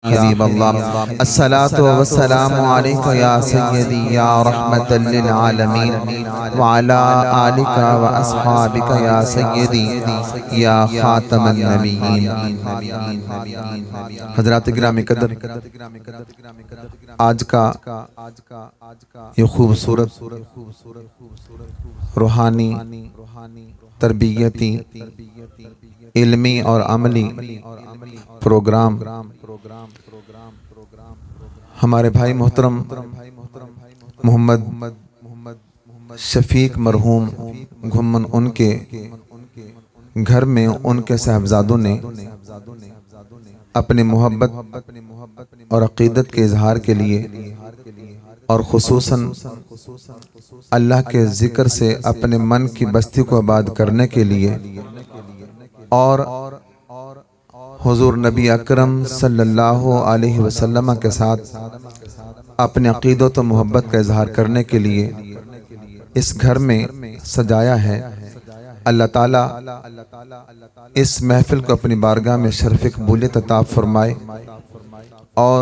حبیب اللہ الصلاۃ والسلام علیک یا سیدی یا رحمت للعالمین وعلی آلک و اصحابک یا سیدی یا خاتم النبیین۔ حضرات گرامی قدر، آج کا یہ خوبصورت روحانی تربیتی علمی اور عملی پروگرام ہمارے بھائی محترم محمد شفیق مرحوم گھمن ان کے گھر میں ان کے صاحبزادوں نے اپنی محبت اور عقیدت کے اظہار کے لیے اور خصوصاً اللہ کے ذکر سے اپنے من کی بستی کو آباد کرنے کے لیے اور حضور نبی اکرم صلی اللہ علیہ وسلم کے ساتھ اپنے عقیدت و محبت کا اظہار کرنے کے لیے اس گھر میں سجایا ہے۔ اللہ تعالیٰ اس محفل کو اپنی بارگاہ میں شرف قبولیت عطا فرمائے اور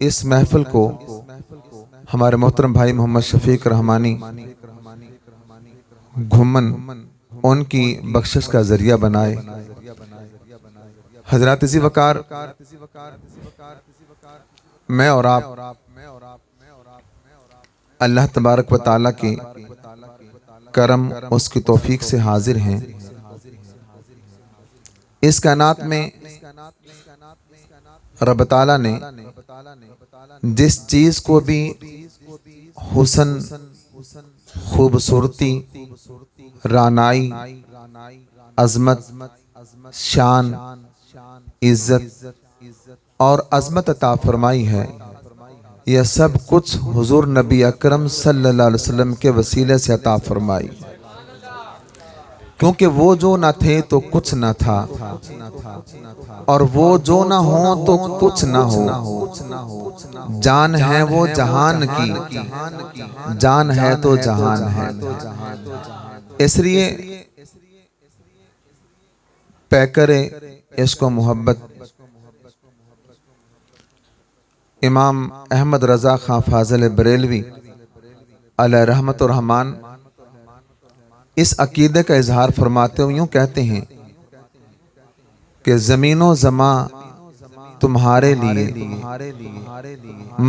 اس محفل کو ہمارے محترم بھائی محمد شفیق رحمانی گھمن ان کی بخشش کا ذریعہ بنائے۔ حضرات ذی وقار، میں اور آپ اللہ تبارک و تعالیٰ کی کرم اس کی توفیق سے حاضر ہیں۔ اس کائنات میں رب تعالیٰ نے جس چیز کو بھی حسن، خوبصورتی، رعنائی، عظمت، شان، عزت اور عظمت عطا فرمائی ہے، یہ سب کچھ حضور نبی اکرم صلی اللہ علیہ وسلم کے وسیلے سے عطا فرمائی، کیونکہ وہ جو نہ تھے تو کچھ نہ تھا اور وہ جو نہ ہو تو کچھ نہ ہو۔ جان ہے وہ جہان کی، جان ہے تو جہان ہے۔ اس لیے پیکرے عشق و محبت امام احمد رضا خان فاضل بریلوی علیہ رحمت و رحمان اس عقیدے کا اظہار فرماتے ہوئے یوں کہتے ہیں کہ زمین و زماں تمہارے لیے،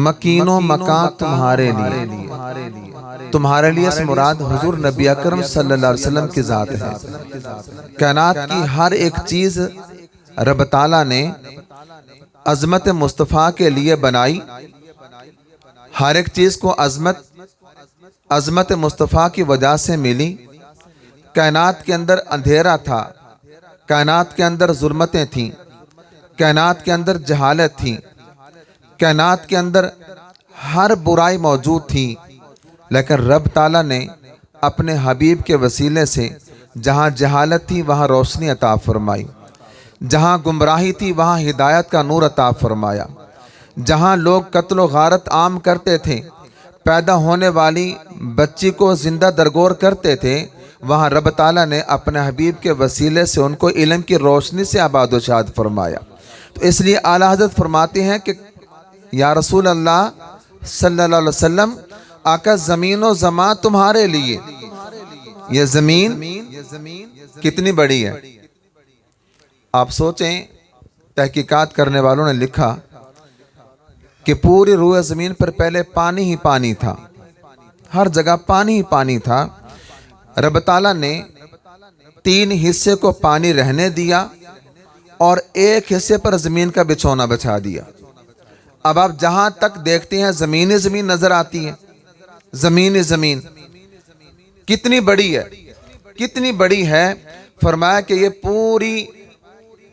مکین و مکان تمہارے لیے۔ تمہارے لیے اس مراد حضور نبی اکرم صلی اللہ علیہ وسلم کی ذات ہے۔ کائنات کی ہر ایک چیز رب تعالیٰ نے عظمت مصطفیٰ کے لیے بنائی، ہر ایک چیز کو عظمت مصطفیٰ کی وجہ سے ملی۔ کائنات کے اندر اندھیرا تھا، کائنات کے اندر ظلمتیں تھیں، کائنات کے اندر جہالت تھی، کائنات کے اندر ہر برائی موجود تھی، لیکن رب تعالیٰ نے اپنے حبیب کے وسیلے سے جہاں جہالت تھی وہاں روشنی عطا فرمائی، جہاں گمراہی تھی وہاں ہدایت کا نور عطا فرمایا، جہاں لوگ قتل و غارت عام کرتے تھے، پیدا ہونے والی بچی کو زندہ درگور کرتے تھے، وہاں رب تعالیٰ نے اپنے حبیب کے وسیلے سے ان کو علم کی روشنی سے آباد و شاد فرمایا۔ تو اس لیے اعلیٰ حضرت فرماتے ہیں کہ یا رسول اللہ صلی اللہ علیہ وسلم، آقا زمین و زماں تمہارے لیے۔ یہ زمین کتنی بڑی ہے، آپ سوچیں۔ تحقیقات کرنے والوں نے لکھا کہ پوری روئے زمین پر پہلے پانی ہی پانی تھا، ہر جگہ پانی ہی پانی تھا۔ رب تعالیٰ نے 3 حصے کو پانی رہنے دیا اور 1 حصے پر زمین کا بچھونا بچھا دیا۔ اب آپ جہاں تک دیکھتے ہیں زمین ہی زمین نظر آتی ہے، زمین ہی زمین۔ کتنی بڑی ہے، کتنی بڑی ہے؟ فرمایا کہ یہ پوری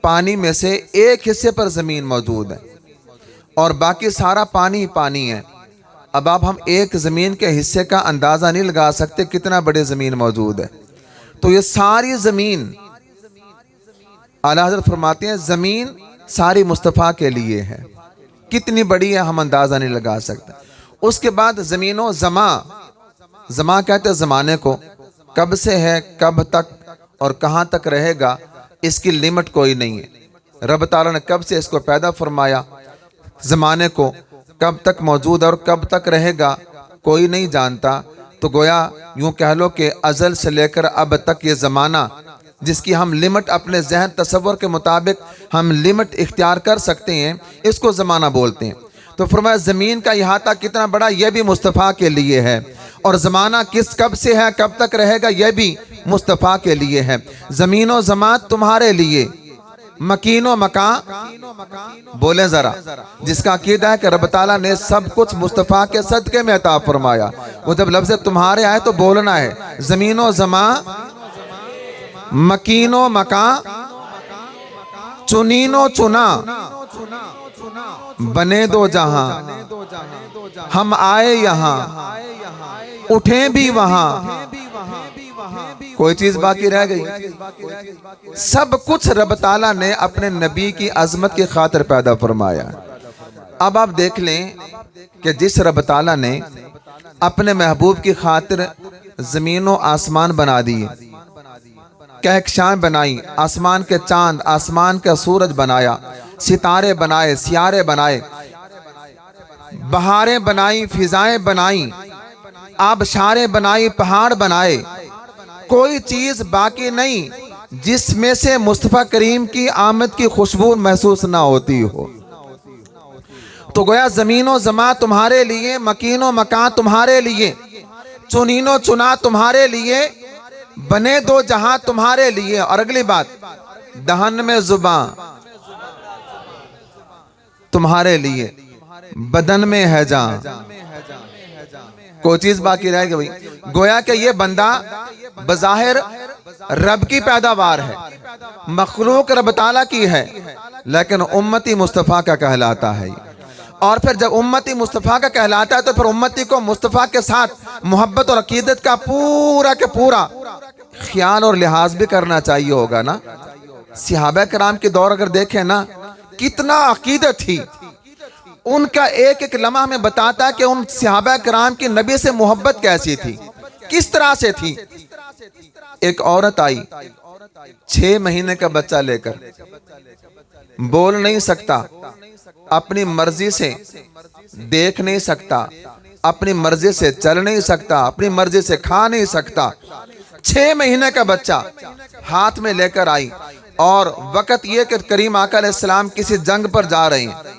پانی میں سے 1 حصے پر زمین موجود ہے اور باقی سارا پانی ہی پانی ہے۔ اب ہم ایک زمین کے حصے کا اندازہ نہیں لگا سکتے کتنا بڑی زمین موجود ہے۔ تو یہ ساری زمین، اعلیٰ حضرت فرماتے ہیں زمین ساری مصطفیٰ کے لیے ہے۔ کتنی بڑی ہے ہم اندازہ نہیں لگا سکتے۔ اس کے بعد زمین و زماں، زماں کہتے ہیں زمانے کو، کب سے ہے، کب تک اور کہاں تک رہے گا، اس کی لمٹ کوئی نہیں ہے۔ رب تعالیٰ نے کب سے اس کو پیدا فرمایا، زمانے کو کب تک موجود ہے اور کب تک رہے گا کوئی نہیں جانتا، تو گویا یوں کہہ لو کہ ازل سے لے کر اب تک یہ زمانہ جس کی ہم لمٹ اپنے ذہن تصور کے مطابق ہم لمٹ اختیار کر سکتے ہیں، اس کو زمانہ بولتے ہیں۔ تو فرمایا زمین کا احاطہ کتنا بڑا یہ بھی مصطفیٰ کے لیے ہے، اور زمانہ کب سے ہے کب تک رہے گا یہ بھی مصطفیٰ کے لیے ہے۔ زمین و زمان تمہارے لیے، مکین و مکان، بولیں ذرا، جس کا عقیدہ ہے کہ رب تعالیٰ نے سب کچھ مصطفیٰ کے صدقے میں عطا فرمایا، وہ جب لفظ تمہارے آئے تو بولنا ہے زمین و زمان، مکین و مکان، چنین و چنا، بنے دو جہاں، ہم آئے یہاں، اٹھیں بھی وہاں، کوئی چیز باقی رہ گئی؟ سب کچھ رب تعالیٰ نے اپنے نبی کی عظمت کی خاطر پیدا فرمایا۔ اب آپ دیکھ لیں کہ جس رب تعالیٰ نے اپنے محبوب کی خاطر زمین و آسمان بنا دیے، کہکشاں بنائی، آسمان کے چاند، آسمان کا سورج بنایا، ستارے بنائے، سیارے بنائے، بہاریں بنائی، فضائیں بنائی، آبشاریں بنائی، پہاڑ بنائے، کوئی چیز باقی نہیں جس میں سے مصطفیٰ کریم کی آمد کی خوشبو محسوس نہ ہوتی ہو۔ تو گویا زمین و زمان تمہارے لیے، مکین و مکان تمہارے لیے، چنین و چنا تمہارے لیے، بنے دو جہاں تمہارے لیے۔ اور اگلی بات، دہن میں زباں تمہارے لیے، بدن میں ہے جاں، کوئی چیز باقی رہے گی؟ گویا کہ یہ بندہ بظاہر رب کی پیداوار ہے، مخلوق رب تعالیٰ کی ہے، لیکن امتی مصطفیٰ کا کہلاتا ہے۔ اور پھر جب امتی مصطفیٰ کا کہلاتا ہے تو پھر امتی کو مصطفیٰ کے ساتھ محبت اور عقیدت کا پورا کے پورا خیال اور لحاظ بھی کرنا چاہیے ہوگا نا۔ صحابہ کرام کے دور اگر دیکھیں نا، کتنا عقیدت تھی، ان کا ایک ایک لمحہ ہمیں بتاتا ہے کہ ان صحابہ کرام کی نبی سے محبت کیسی تھی، کس طرح سے تھی۔ ایک عورت آئی 6 مہینے کا بچہ لے کر، بول نہیں سکتا، اپنی مرضی سے دیکھ نہیں سکتا، اپنی مرضی سے چل نہیں سکتا، اپنی مرضی سے کھا نہیں سکتا، 6 مہینے کا بچہ ہاتھ میں لے کر آئی۔ اور وقت یہ کہ کریم آقا علیہ السلام کسی جنگ پر جا رہے ہیں،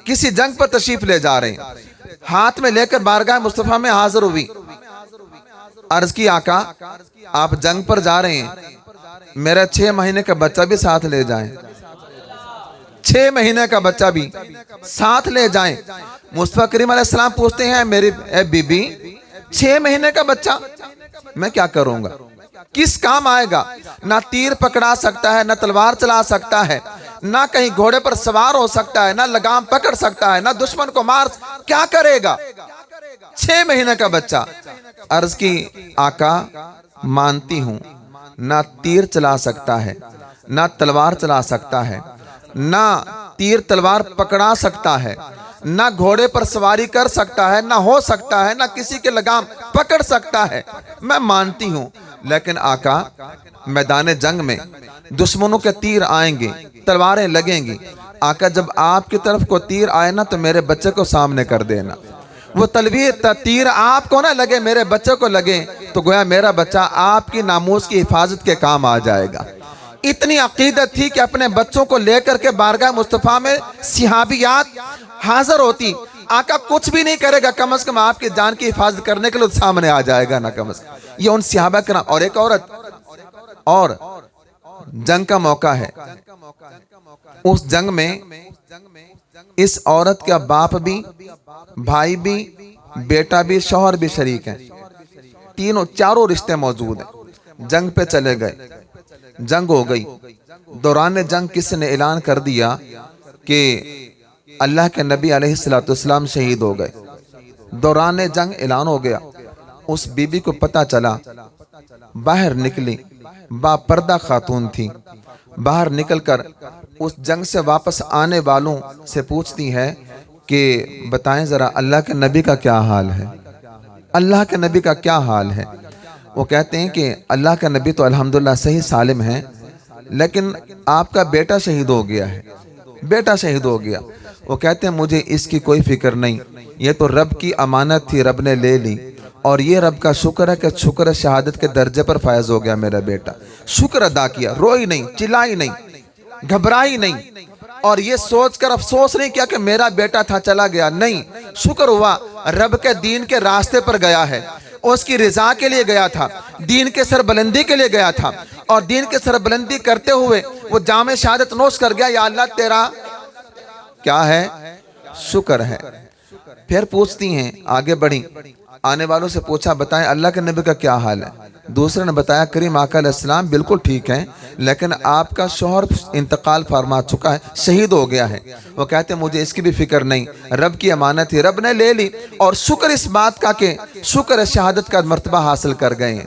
کسی جنگ پر تشریف لے جا رہے ہیں، ہاتھ میں لے کر بارگاہ مصطفیٰ میں حاضر ہوئی، عرض کی آقا آپ جنگ پر جا رہے ہیں، میرا 6 مہینے کا بچہ بھی ساتھ لے جائیں، 6 مہینے کا بچہ بھی ساتھ لے جائیں۔ مصطفیٰ کریم علیہ السلام پوچھتے ہیں میری اے بی بی 6 مہینے کا بچہ میں کیا کروں گا، کس کام آئے گا؟ نہ تیر پکڑا سکتا ہے، نہ تلوار چلا سکتا ہے، نہ کہیں گھوڑے پر سوار ہو سکتا ہے، نہ لگام پکڑ سکتا ہے، نہ دشمن کو مار، کیا کرے گا 6 مہینے کا بچہ؟ عرض کی آقا مانتی ہوں، نہ تیر چلا سکتا ہے، نہ تلوار چلا سکتا ہے، نہ تیر تلوار پکڑا سکتا ہے، نہ گھوڑے پر سواری کر سکتا ہے، نہ ہو سکتا ہے، نہ کسی کے لگام پکڑ سکتا ہے، میں مانتی ہوں، لیکن آقا میدان جنگ میں دشمنوں کے تیر آئیں گے، تلواریں لگیں گی، آقا جب آپ کی طرف کو تیر آئے نا تو میرے بچے کو سامنے کر دینا، وہ تیر آپ کو نہ لگے، میرے بچے کو لگے تو گویا میرا بچہ آپ کی ناموس کی حفاظت کے کام آ جائے گا۔ اتنی عقیدت تھی کہ اپنے بچوں کو لے کر کے بارگاہ مصطفیٰ میں صحابیات حاضر ہوتی، آقا کچھ بھی نہیں کرے گا، کم از کم آپ کی جان کی حفاظت کرنے کے لیے سامنے آ جائے گا نا، کم از کم یہ ان صحابہ کرام۔ اور ایک عورت، اور جنگ کا موقع ہے، اس جنگ میں اس عورت کا باپ بھی، بھائی بھی، بیٹا بھی، شوہر بھی شریک ہیں، چاروں رشتے موجود ہیں۔ جنگ پہ چلے گئے، جنگ ہو گئی، دوران جنگ کسی نے اعلان کر دیا کہ اللہ کے نبی علیہ السلام شہید ہو گئے، دوران جنگ اعلان ہو گیا۔ اس بی بی کو پتہ چلا، باہر نکلی، با پردہ خاتون تھی، باہر نکل کر اس جنگ سے واپس آنے والوں سے پوچھتی ہے کہ بتائیں ذرا اللہ کے نبی کا کیا حال ہے، اللہ کے نبی کا کیا حال ہے؟ وہ کہتے ہیں کہ اللہ کا نبی تو الحمدللہ صحیح سالم ہے، لیکن آپ کا بیٹا شہید ہو گیا ہے، بیٹا شہید ہو گیا۔ وہ کہتے ہیں مجھے اس کی کوئی فکر نہیں، یہ تو رب کی امانت تھی، رب نے لے لی، اور یہ رب کا شکر ہے کہ شکر شہادت کے درجے پر فائز ہو گیا میرا بیٹا۔ شکر ادا کیا، روئی نہیں، چلائی نہیں، گھبرائی نہیں، اور یہ سوچ کر افسوس نہیں کیا کہ میرا بیٹا تھا چلا گیا، نہیں، شکر ہوا رب کے دین کے راستے پر گیا ہے، اس کی رضا کے لیے گیا تھا، دین کے سربلندی کے لیے گیا تھا، اور دین کے سربلندی کرتے ہوئے وہ جام شہادت نوش کر گیا، یا اللہ تیرا کیا ہے؟ شکر ہے۔ پھر پوچھتی ہیں، آگے بڑھی، آنے والوں سے پوچھا بتائیں اللہ کے نبی کا کیا حال ہے؟ دوسرے نے بتایا کریم آقا علیہ السلام بالکل ٹھیک ہیں، لیکن آپ کا شوہر انتقال فرما چکا ہے، شہید ہو گیا ہے۔ وہ کہتے ہیں مجھے اس کی بھی فکر نہیں، رب کی امانت تھی، رب نے لے لی، اور شکر اس بات کا کہ شکر شہادت کا مرتبہ حاصل کر گئے ہیں۔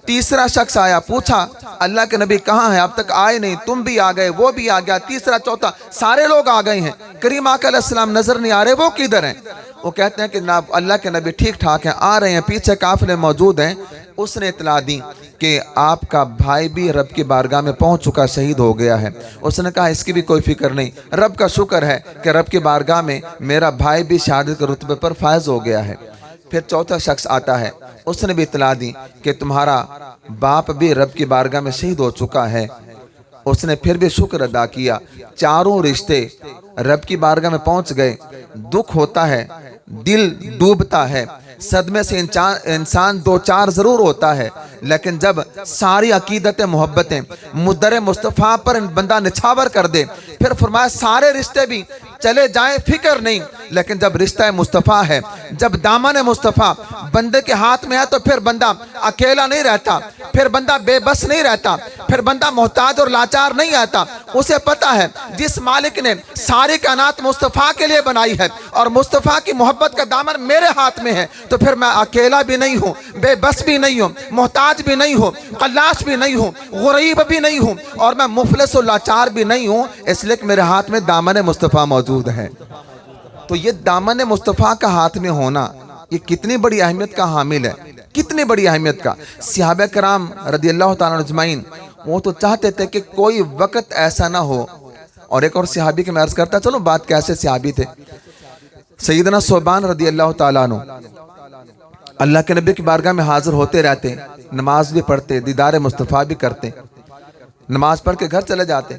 تیسرا شخص آیا، پوچھا اللہ کے نبی کہاں ہیں؟ اب تک آئے نہیں، تم بھی آ گئے، وہ بھی آ گیا، تیسرا چوتھا سارے لوگ آ گئے ہیں، کریم آقا علیہ السلام نظر نہیں آ رہے، وہ کدھر ہیں؟ وہ کہتے ہیں کہ اللہ کے نبی ٹھیک ٹھاک ہیں، آ رہے ہیں، پیچھے قافلے موجود ہیں۔ اس نے اطلاع دی کہ آپ کا بھائی بھی رب کی بارگاہ میں پہنچ چکا، شہید ہو گیا ہے۔ اس نے کہا اس کی بھی کوئی فکر نہیں، رب کا شکر ہے کہ رب کی بارگاہ میں میرا بھائی بھی شہادت کے رتبے پر فائز ہو گیا ہے۔ پھر چوتھا شخص آتا ہے، اس نے بھی اطلاع دی کہ تمہارا باپ بھی رب کی بارگاہ میں شہید ہو چکا ہے۔ اس نے پھر بھی شکر ادا کیا۔ چاروں رشتے رب کی بارگاہ میں پہنچ گئے۔ دکھ ہوتا ہے، دل ڈوبتا ہے، صدمے سے انسان دو چار ضرور ہوتا ہے، لیکن جب ساری عقیدتیں محبتیں مدر مصطفیٰ پر بندہ نچھاور کر دے، پھر فرمایا سارے رشتے بھی چلے جائیں فکر نہیں، لیکن جب رشتہ مصطفیٰ ہے، جب دامن مصطفیٰ بندے کے ہاتھ میں ہے، تو پھر بندہ اکیلا نہیں رہتا، پھر بندہ بے بس نہیں رہتا، پھر بندہ محتاج اور لاچار نہیں رہتا۔ اسے پتا ہے جس مالک نے ساری کائنات مصطفیٰ کے لیے بنائی ہے، اور مصطفیٰ کی محبت کا دامن میرے ہاتھ میں ہے، تو پھر میں اکیلا بھی نہیں ہوں، بے بس بھی نہیں ہوں، محتاج بھی نہیں ہوں، قلاش بھی نہیں ہوں، غریب بھی نہیں ہوں، اور میں مفلس و لاچار بھی نہیں ہوں، اس لیے کہ میرے ہاتھ میں دامن مصطفیٰ موجود ہے۔ تو یہ دامن مصطفیٰ کا ہاتھ میں ہونا یہ کتنی بڑی اہمیت کا حامل ہے، کتنی بڑی اہمیت کا۔ صحابہ کرام رضی اللہ تعالیٰ عنہ اجمعین وہ تو چاہتے تھے کہ کوئی وقت ایسا نہ ہو۔ اور ایک اور صحابی کی میں عرض کرتا چلو بات کیسے صحابی تھے، سیدنا ثوبان رضی اللہ تعالیٰ عنہ اللہ کے نبی کی بارگاہ میں حاضر ہوتے رہتے، نماز بھی پڑھتے، دیدار مصطفیٰ بھی کرتے، نماز پڑھ کے گھر چلے جاتے۔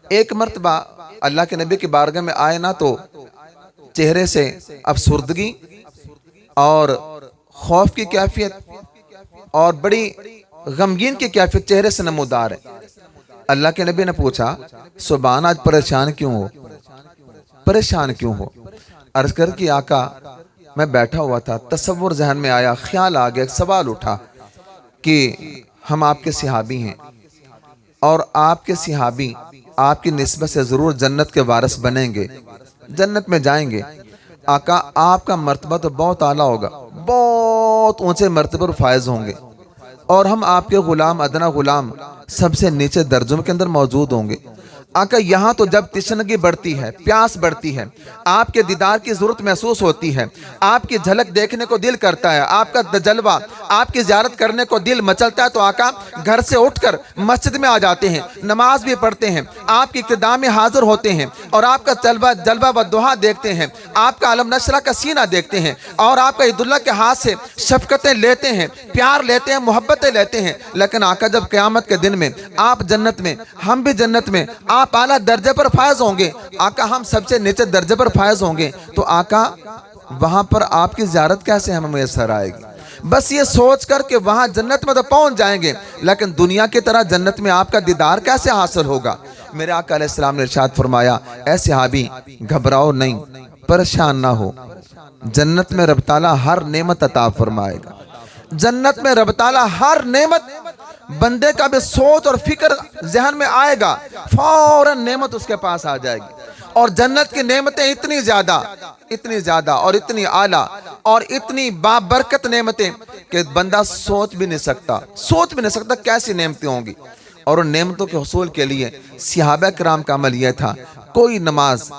ایک مرتبہ اللہ کے نبی کی بارگاہ میں آئے نہ تو چہرے سے افسردگی اور خوف کی کیفیت اور بڑی غمگین کی کیفیت چہرے سے نمودار ہے۔ اللہ کے نبی نے پوچھا سبحان آج پریشان کیوں ہو؟ پریشان کیوں ہو؟ عرض کر کہ آقا میں بیٹھا ہوا تھا، تصور ذہن میں آیا، خیال آ گیا، ایک سوال اٹھا کہ ہم آپ کے صحابی ہیں، اور آپ کے صحابی آپ کی نسبت سے ضرور جنت کے وارث بنیں گے، جنت میں جائیں گے۔ آقا آپ کا مرتبہ تو بہت اعلیٰ ہوگا، بہت اونچے مرتبے پر فائز ہوں گے، اور ہم آپ کے غلام، ادنا غلام، سب سے نیچے درجوں کے اندر موجود ہوں گے۔ آقا یہاں تو جب تشنگی بڑھتی ہے، پیاس بڑھتی ہے، آپ کے دیدار کی ضرورت محسوس ہوتی ہے، آپ کی جھلک دیکھنے کو دل کرتا ہے، آپ کا جلوہ، آپ کی زیارت کرنے کو دل مچلتا ہے، تو آقا گھر سے اٹھ کر مسجد میں آ جاتے ہیں، نماز بھی پڑھتے ہیں، آپ کی اقتداء میں حاضر ہوتے ہیں، اور آپ کا جلوہ و دعا دیکھتے ہیں، آپ کا علم نشرہ کا سینہ دیکھتے ہیں، اور آپ کا عیداللہ کے ہاتھ سے شفقتیں لیتے ہیں، پیار لیتے ہیں، محبتیں لیتے ہیں۔ لیکن آقا جب قیامت کے دن میں آپ جنت میں، ہم بھی جنت میں، آپ اعلیٰ درجے پر فائز ہوں گے، آقا ہم سب سے نیچے درجے پر فائز ہوں گے، تو آقا وہاں پر آپ کی زیارت کیسے ہمیں میسر آئے گی؟ بس یہ سوچ کر کہ وہاں جنت میں تو پہنچ جائیں گے، لیکن دنیا کی طرح جنت میں آپ کا دیدار کیسے حاصل ہوگا؟ میرے آقا علیہ السلام نے ارشاد فرمایا اے صحابی گھبراؤ نہیں، پریشان نہ ہو، جنت میں رب تعالیٰ ہر نعمت عطا فرمائے گا۔ جنت میں رب تعالیٰ ہر نعمت بندے کا بھی سوچ اور فکر ذہن میں آئے گا، فوراً نعمت اس کے پاس آ جائے گی۔ اور جنت کی نعمتیں اتنی زیادہ اور اتنی اعلیٰ اور اتنی بابرکت نعمتیں کہ بندہ سوچ بھی نہیں سکتا کیسی نعمتیں ہوں گی۔ اور ان نعمتوں کے حصول کے لیے صحابہ کرام کا عمل یہ تھا، کوئی نماز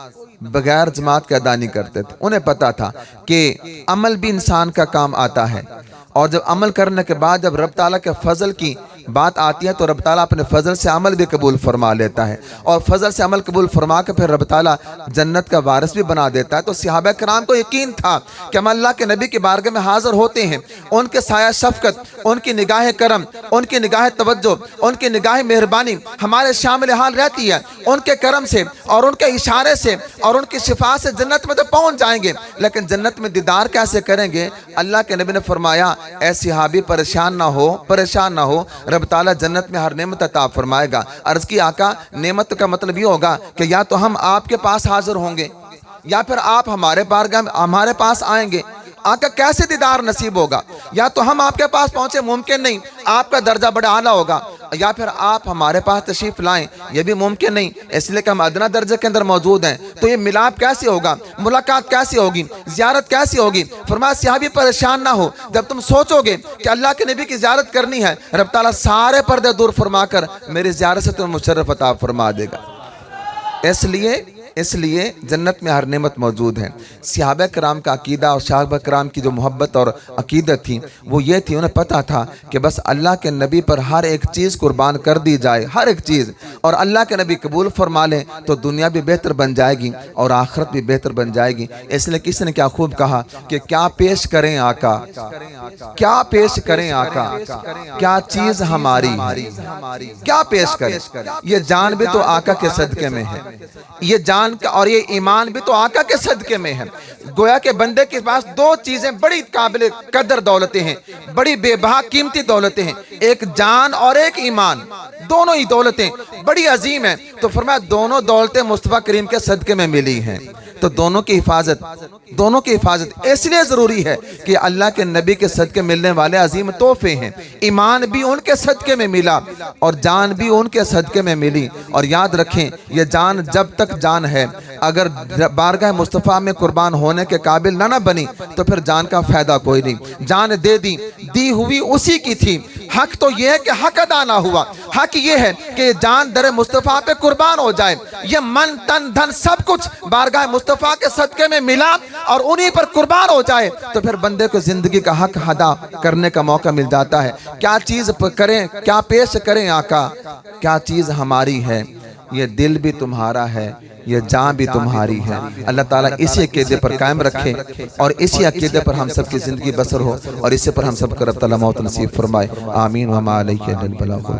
بغیر جماعت کے ادا نہیں کرتے تھے۔ انہیں پتا تھا کہ عمل بھی انسان کا کام آتا ہے، اور جب عمل کرنے کے بعد جب رب تعالیٰ کے فضل کی بات آتی ہے تو رب تعالیٰ اپنے فضل سے عمل بھی قبول فرما لیتا ہے، اور فضل سے عمل قبول فرما کے پھر رب تعالیٰ جنت کا وارث بھی بنا دیتا ہے۔ تو صحابہ کرام کو یقین تھا کہ ہم اللہ کے نبی کی بارگاہ میں حاضر ہوتے ہیں، ان کے سایہ شفقت، ان کی نگاہ کرم، ان کی نگاہ توجہ، ان کی نگاہ مہربانی ہمارے شامل حال رہتی ہے۔ ان کے کرم سے اور ان کے اشارے سے اور ان کی شفاعت سے جنت میں تو پہنچ جائیں گے، لیکن جنت میں دیدار کیسے کریں گے؟ اللہ کے نبی نے فرمایا اے صحابی پریشان نہ ہو، رب تعالیٰ جنت میں ہر نعمت عطا فرمائے گا۔ عرض کی آقا نعمت کا مطلب یہ ہوگا کہ یا تو ہم آپ کے پاس حاضر ہوں گے یا پھر آپ ہمارے پاس آئیں گے۔ آقا کیسے دیدار نصیب ہوگا؟ یا تو ہم آپ کے پاس پہنچے، ممکن نہیں، آپ کا درجہ بڑا اعلیٰ ہوگا، یا پھر آپ ہمارے پاس تشریف لائیں، یہ بھی ممکن نہیں، اس لیے کہ ہم ادنا درجے کے اندر موجود ہیں۔ تو یہ ملاپ کیسے ہوگا؟ ملاقات کیسے ہوگی؟ زیارت کیسے ہوگی؟ فرمایا صحابی پریشان نہ ہو، جب تم سوچو گے کہ اللہ کے نبی کی زیارت کرنی ہے، رب تعالیٰ سارے پردے دور فرما کر میری زیارت سے تمہیں مشرف عطا فرما دے گا۔ اس لیے جنت میں ہر نعمت موجود ہے۔ صحابہ کرام کا عقیدہ اور صحابہ کرام کی جو محبت اور عقیدت تھی وہ یہ تھی، انہیں پتا تھا کہ بس اللہ کے نبی پر ہر ایک چیز قربان کر دی جائے، ہر ایک چیز، اور اللہ کے نبی قبول فرما لیں تو دنیا بھی بہتر بن جائے گی اور آخرت بھی بہتر بن جائے گی۔ اس لیے کسی نے کیا خوب کہا کہ کیا پیش کریں آقا، کیا پیش کریں آقا، کیا چیز ہماری ہے، کیا پیش کریں؟ یہ جان بھی تو آقا کے صدقے میں ہے، یہ جان اور یہ ایمان بھی تو آقا کے صدقے میں ہے۔ گویا کہ بندے کے پاس دو چیزیں بڑی قابل قدر دولتیں ہیں، بڑی بے بہا قیمتی دولتیں ہیں، ایک جان اور ایک ایمان، دونوں ہی دولتیں بڑی عظیم ہیں۔ تو فرمایا دونوں دولتیں مصطفیٰ کریم کے صدقے میں ملی ہیں، تو دونوں کی حفاظت اس لیے ضروری ہے کہ اللہ کے نبی کے صدقے ملنے والے عظیم تحفے ہیں۔ ایمان بھی ان کے صدقے میں ملا اور جان بھی ان کے صدقے میں ملی، اور یاد رکھیں یہ جان جب تک جان ہے، اگر بارگاہ مصطفیٰ میں قربان ہونے کے قابل نہ بنی تو پھر جان کا فائدہ کوئی نہیں۔ جان دی ہوئی اسی کی تھی، حق تو یہ ہے کہ حق ادا نہ ہوا، حق یہ ہے کہ جان در مصطفیٰ پہ قربان ہو جائے، یہ من تن دھن سب کچھ بارگاہ مصطفیٰ کے صدقے میں ملا اور انہی پر قربان ہو جائے تو پھر بندے کو زندگی کا حق ادا کرنے کا موقع مل جاتا ہے۔ کیا چیز کریں، کیا پیش کریں آقا، کیا چیز ہماری ہے؟ یہ دل بھی تمہارا ہے، یہ جان بھی تمہاری ہے۔ اللہ تعالیٰ اسی عقیدے پر قائم رکھے اور اسی عقیدے پر ہم سب کی زندگی بسر ہو، اور اسی پر ہم سب کو رب تعالیٰ موت نصیب فرمائے۔ آمین۔ وما علیہ الا البلاغ۔